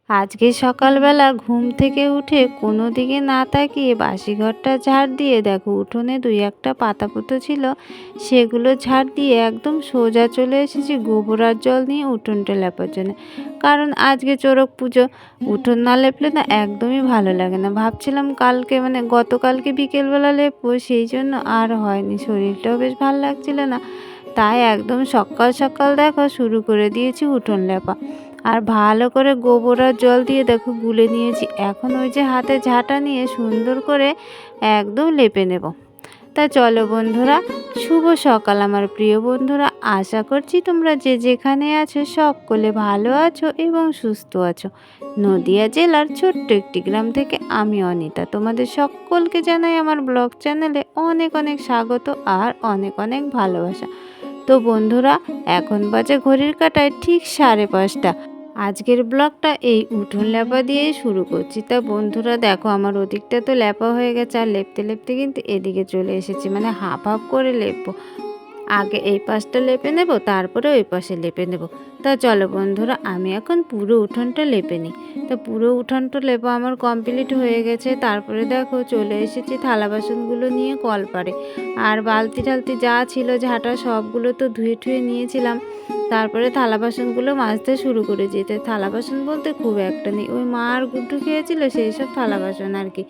আজকে সকালবেলা ঘুম থেকে উঠে কোনো দিকে না তাকিয়ে বাসি ঘরটা ঝাড় দিয়ে দেখো উঠোনে দুই একটা পাতাপোতো ছিল, সেগুলো ঝাড় দিয়ে একদম সোজা চলে এসেছি গোবর আর জল নিয়ে উঠোনটা লেপার জন্য। কারণ আজকে চড়ক পুজো, উঠোন না লেপলে না একদমই ভালো লাগে না। ভাবছিলাম কালকে গতকালকে বিকেলবেলা লেপবো, সেই জন্য আর হয়নি, শরীরটাও বেশ ভালো লাগছিল না। তাই একদম সকাল সকাল দেখো শুরু করে দিয়েছি উঠোন লেপা। আর ভালো করে গোবর আর জল দিয়ে দেখো গুলে নিয়েছি। এখন ওই যে হাতে ঝাঁটা নিয়ে সুন্দর করে একদম লেপে নেব। তা চলো বন্ধুরা, শুভ সকাল আমার প্রিয় বন্ধুরা। আশা করছি তোমরা যে যেখানে আছো সকলে ভালো আছো এবং সুস্থ আছো। নদিয়া জেলার ছোট্ট একটি গ্রাম থেকে আমি অনিতা তোমাদের সকলকে জানাই আমার ব্লগ চ্যানেলে অনেক অনেক স্বাগত আর অনেক অনেক ভালোবাসা। তো বন্ধুরা, এখন বাজে ঘড়ির কাঁটায় ঠিক 5:30। আজকের ব্লগটা এই উঠোন লেপা দিয়েই শুরু করছি। তা বন্ধুরা দেখো, আমার ওদিকটা তো লেপা হয়ে গেছে, আর লেপতে লেপতে কিন্তু এদিকে চলে এসেছি, হাফ হাফ করে লেপবো। আগে এই পাশটা লেপে নেব, তারপরে ওই পাশে লেপে নেব। তা চলো বন্ধুরা, আমি এখন পুরো উঠোনটা লেপে নিই। তা পুরো উঠোনটা লেপা আমার কমপ্লিট হয়ে গেছে। তারপরে দেখো চলে এসেছি থালা বাসনগুলো নিয়ে কলপারে। আর বালতি টালতি যা ছিল ঝাঁটা সবগুলো তো ধুয়ে ঠুয়ে নিয়েছিলাম। তারপরে থালা বাসনগুলো মাজতে শুরু করে যেতে, থালা বাসন বলতে খুব একটা নেই, ওই মা আর গুড্ডু খেয়েছিল সেই সব থালা বাসন আর কি।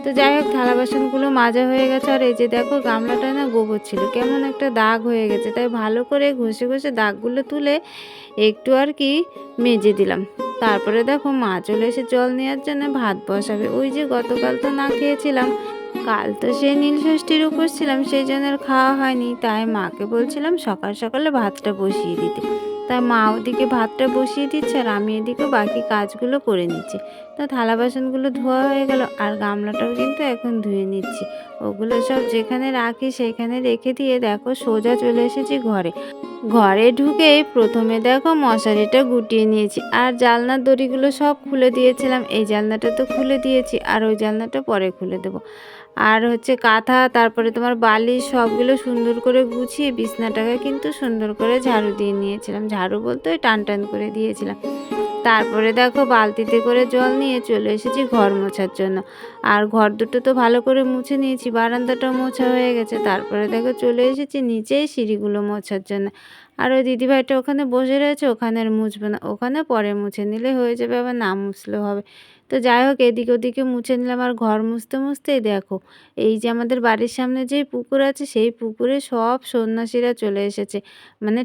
তো যাই হোক, থালা বাসনগুলো মাজা হয়ে গেছে। আর এই যে দেখো গামলাটা না গোবর ছিল, কেমন একটা দাগ হয়ে গেছে, তাই ভালো করে ঘষে ঘষে দাগগুলো তুলে একটু আর কি মেজে দিলাম। তারপরে দেখো মা চলে এসে জল নেওয়ার জন্য ভাত বসাবে। ওই যে গতকাল তো না খেয়েছিলাম, কাল তো সে নীলষষ্ঠীর উপোস ছিলাম, সেই জন্য আর খাওয়া হয়নি। তাই মাকে বলছিলাম সকাল সকালে ভাতটা বসিয়ে দিতে। তাই মা ওদিকে ভাতটা বসিয়ে দিচ্ছে আর আমি এদিকে বাকি কাজগুলো করে নিচ্ছি। তো থালা বাসনগুলো ধোয়া হয়ে গেল, আর গামলাটাও কিন্তু এখন ধুয়ে নিচ্ছি। ওগুলো সব যেখানে রাখি সেইখানে রেখে দিয়ে দেখো সোজা চলে এসেছি ঘরে। ঘরে ঢুকেই প্রথমে দেখো মশারিটা গুটিয়ে নিয়েছি, আর জানলার দড়িগুলো সব খুলে দিয়েছিলাম। এই জানলাটা তো খুলে দিয়েছি, আর ওই জানলাটা পরে খুলে দেবো। আর হচ্ছে কাঁথা, তারপরে তোমার বালিশ সবগুলো সুন্দর করে গুছিয়ে বিছনাটাকে কিন্তু সুন্দর করে ঝাড়ু দিয়ে নিয়েছিলাম। ঝাড়ু বলতে ওই টান টান করে দিয়েছিলাম। তারপরে দেখো বালতিতে করে জল নিয়ে চলে এসেছি ঘর মোছার জন্য। আর ঘর দুটো তো ভালো করে মুছে নিয়েছি, বারান্দাটাও মোছা হয়ে গেছে। তারপরে দেখো চলে এসেছি নিচেই সিঁড়িগুলো মোছার জন্য। আর ওই দিদিভাইটা ওখানে বসে রয়েছে, ওখানে আর মুছবে না, ওখানে পরে মুছে নিলে হয়ে যাবে, আবার না মুছলেও হবে। তো যাই হোক, এদিক ওদিকে মুছে নিলাম। আর ঘর মুছতে মুছতেই দেখো, এই যে আমাদের বাড়ির সামনে যেই পুকুর আছে সেই পুকুরে সব সন্ন্যাসীরা চলে এসেছে,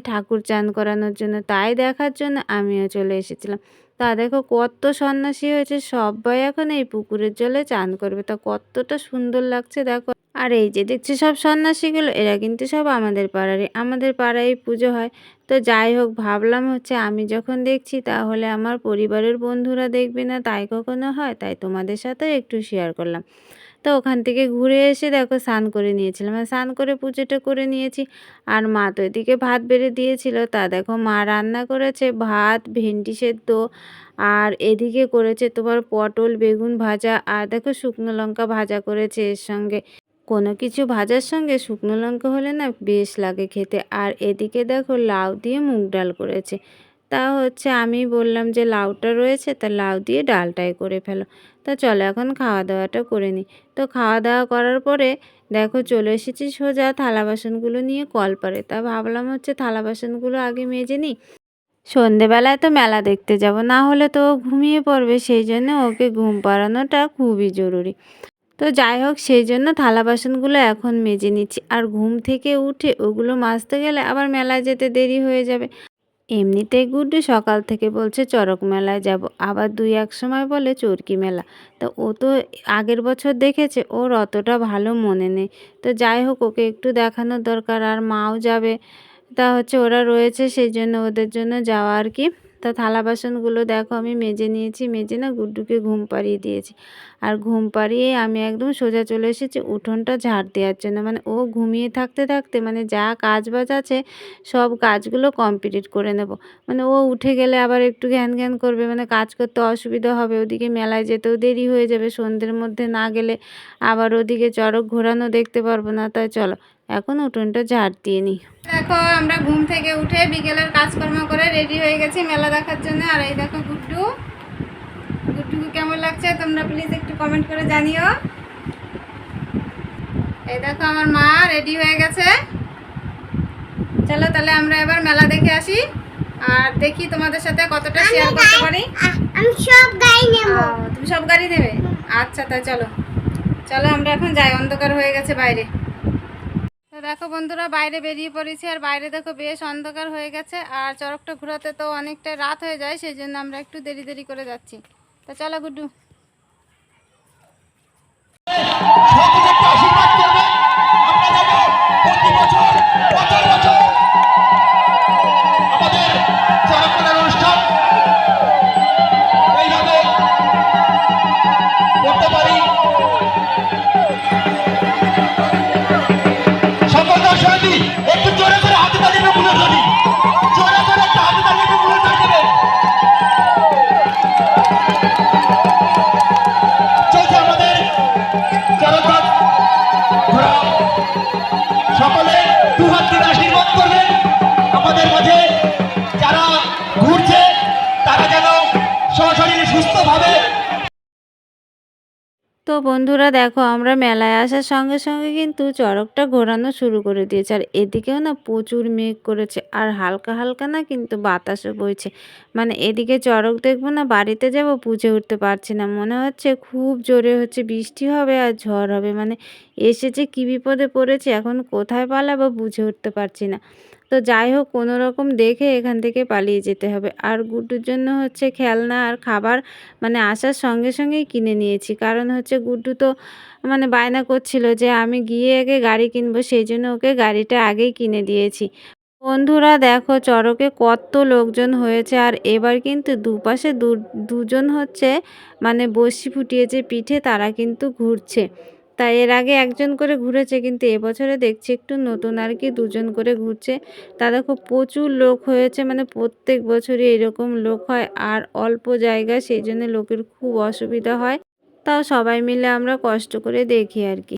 ঠাকুর চান করানোর জন্য। তাই দেখার জন্য আমিও চলে এসেছিলাম। তা দেখো কত সন্ন্যাসী হয়েছে, সবাই এখন এই পুকুরের জলে চান করবে। তা কতটা সুন্দর লাগছে দেখো। আর এই যে দেখছি সব সন্ন্যাসীগুলো, এরা কিন্তু সব আমাদের পাড়ারই, আমাদের পাড়ায় পুজো হয়। তো যাই হোক, ভাবলাম হচ্ছে আমি যখন দেখছি তাহলে আমার পরিবারের বন্ধুরা দেখবে না, তাই কখনো হয়? তাই তোমাদের সাথেও একটু শেয়ার করলাম। তো ওখান থেকে ঘুরে এসে দেখো স্নান করে নিয়েছিলাম, আর স্নান করে পুজোটা করে নিয়েছি। আর মা তো এদিকে ভাত বেড়ে দিয়েছিল। তা দেখো মা রান্না করেছে ভাত, ভেন্ডি সেদ্ধ, আর এদিকে করেছে তোমার পটল বেগুন ভাজা, আর দেখো শুকনো লঙ্কা ভাজা করেছে এর সঙ্গে। কোনো কিছু ভাজার সঙ্গে শুকনো লঙ্কা হলে না বেশ লাগে খেতে। আর এদিকে দেখো লাউ দিয়ে মুগ ডাল করেছে। তা হচ্ছে আমি বললাম যে লাউটা রয়েছে, তা লাউ দিয়ে ডালটাই করে ফেলো। তা চলো এখন খাওয়া দাওয়াটা করে নিই। তো খাওয়া দাওয়া করার পরে দেখো চলে এসেছি সোজা থালা বাসনগুলো নিয়ে কলপারে। তা ভাবলাম হচ্ছে থালা বাসনগুলো আগে মেজে নিই, সন্ধেবেলায় তো মেলা দেখতে যাব, না হলে তো ও ঘুমিয়ে পড়বে, সেই জন্য ওকে ঘুম পাড়ানোটা খুবই জরুরি। তো যাই হোক, সেই জন্য থালা বাসনগুলো এখন মেজে নিচ্ছি। আর ঘুম থেকে উঠে ওগুলো মাজতে গেলে আবার মেলায় যেতে দেরি হয়ে যাবে। এমনিতেই গুড্ডু সকাল থেকে বলছে চড়ক মেলায় যাব, আবার দুই এক সময় বলে চরকি মেলা। তো ও তো আগের বছর দেখেছে, ওর অতটা ভালো মনে নেই। তো যাই হোক, ওকে একটু দেখানোর দরকার, আর মাও যাবে। তা হচ্ছে ওরা রয়েছে, সেই জন্য ওদের জন্য যাওয়া আর কি। তা থালা বাসনগুলো দেখো আমি মেজে নিয়েছি, মেজে না গুড্ডুকে ঘুম পাড়িয়ে দিয়েছি। আর ঘুম পাড়িয়ে আমি একদম সোজা চলে এসেছি উঠোনটা ঝাড় দেওয়ার জন্য। ও ঘুমিয়ে থাকতে থাকতে যা কাজ বাজ আছে সব কাজগুলো কমপ্লিট করে নেব। ও উঠে গেলে আবার একটু ঘ্যান ঘ্যান করবে, কাজ করতে অসুবিধা হবে, ওদিকে মেলায় যেতেও দেরি হয়ে যাবে, সন্ধ্যের মধ্যে না গেলে আবার ওদিকে চড়ক ঘোরানো দেখতে পারবো না। তাই চলো এখন উঠোনটা ঝাড় দিয়ে নিই। দেখো আমরা ঘুম থেকে উঠে বিকেলের কাজকর্ম করে রেডি হয়ে গেছি মেলা দেখার জন্য। আর এই দেখো গুড্ডু লাগছে তোমরা প্লিজ একটু কমেন্ট করে জানিও। এই দেখো আমার মা রেডি হয়ে গেছে। চলো তাহলে আমরা এবার মেলা দেখে আসি আর দেখি তোমাদের সাথে কতটা শেয়ার করতে পারি। আমি সব গাড়ি নেব। তুমি সব গাড়ি নেবে? আচ্ছা তাই চলো চলো আমরা এখন যাই, অন্ধকার হয়ে গেছে বাইরে। তো দেখো বন্ধুরা বাইরে বেরিয়ে পড়েছি আর বাইরে দেখো বেশ অন্ধকার হয়ে গেছে আর চড়কটা ঘোরাতে তো অনেকটা রাত হয়ে যায়, সেই জন্য আমরা একটু দেরি দেরি করে যাচ্ছি। তো চলো গুড্ডু। একটু জোরে করে হাতে তালি দেবে, বুলেট ধরি জোরে করে একটা হাতে তালি দেবে, বুলেট ধরি দেবে। চলছে আমাদের চরকবাদ ঘোরা। সকলে দু হাত দিয়ে আশীর্বাদ করবেন আমাদের মাঝে যারা ঘুরছে তারা যেন সশরীরে সুস্থভাবে। তো বন্ধুরা দেখো আমরা মেলায় আসার সঙ্গে সঙ্গে কিন্তু চড়কটা ঘোরানো শুরু করে দিয়েছে আর এদিকেও না প্রচুর মেঘ করেছে আর হালকা হালকা না কিন্তু বাতাসও বইছে। মানে এদিকে চড়ক দেখবো না বাড়িতে যাব বুঝে উঠতে পারছি না, মনে হচ্ছে খুব জোরে হচ্ছে বৃষ্টি হবে আর ঝড় হবে। মানে এসে যে কী বিপদে পড়েছে, এখন কোথায় পালাবো বুঝে উঠতে পারছি না। তো যাই হোক কোনো রকম দেখে এখান থেকে পালিয়ে যেতে হবে। আর গুড্ডুর জন্য হচ্ছে খেলনা আর খাবার মানে আসার সঙ্গে সঙ্গেই কিনে নিয়েছি, কারণ হচ্ছে গুড্ডু তো মানে বায়না করছিল যে আমি গিয়ে আগে গাড়ি কিনবো, সেই জন্য ওকে গাড়িটা আগেই কিনে দিয়েছি। বন্ধুরা দেখো চড়কে কত লোকজন হয়েছে আর এবার কিন্তু দুপাশে দুজন হচ্ছে মানে বড়শি ফুটিয়েছে পিঠে, তারা কিন্তু ঘুরছে। তাই এর আগে একজন করে ঘুরেছে, কিন্তু এবছরে দেখছি একটু নতুন আর কি দুজন করে ঘুরছে। তা দেখো প্রচুর লোক হয়েছে, মানে প্রত্যেক বছরই এরকম লোক হয় আর অল্প জায়গা, সেই জন্য লোকের খুব অসুবিধা হয়। তাও সবাই মিলে আমরা কষ্ট করে দেখি আর কি।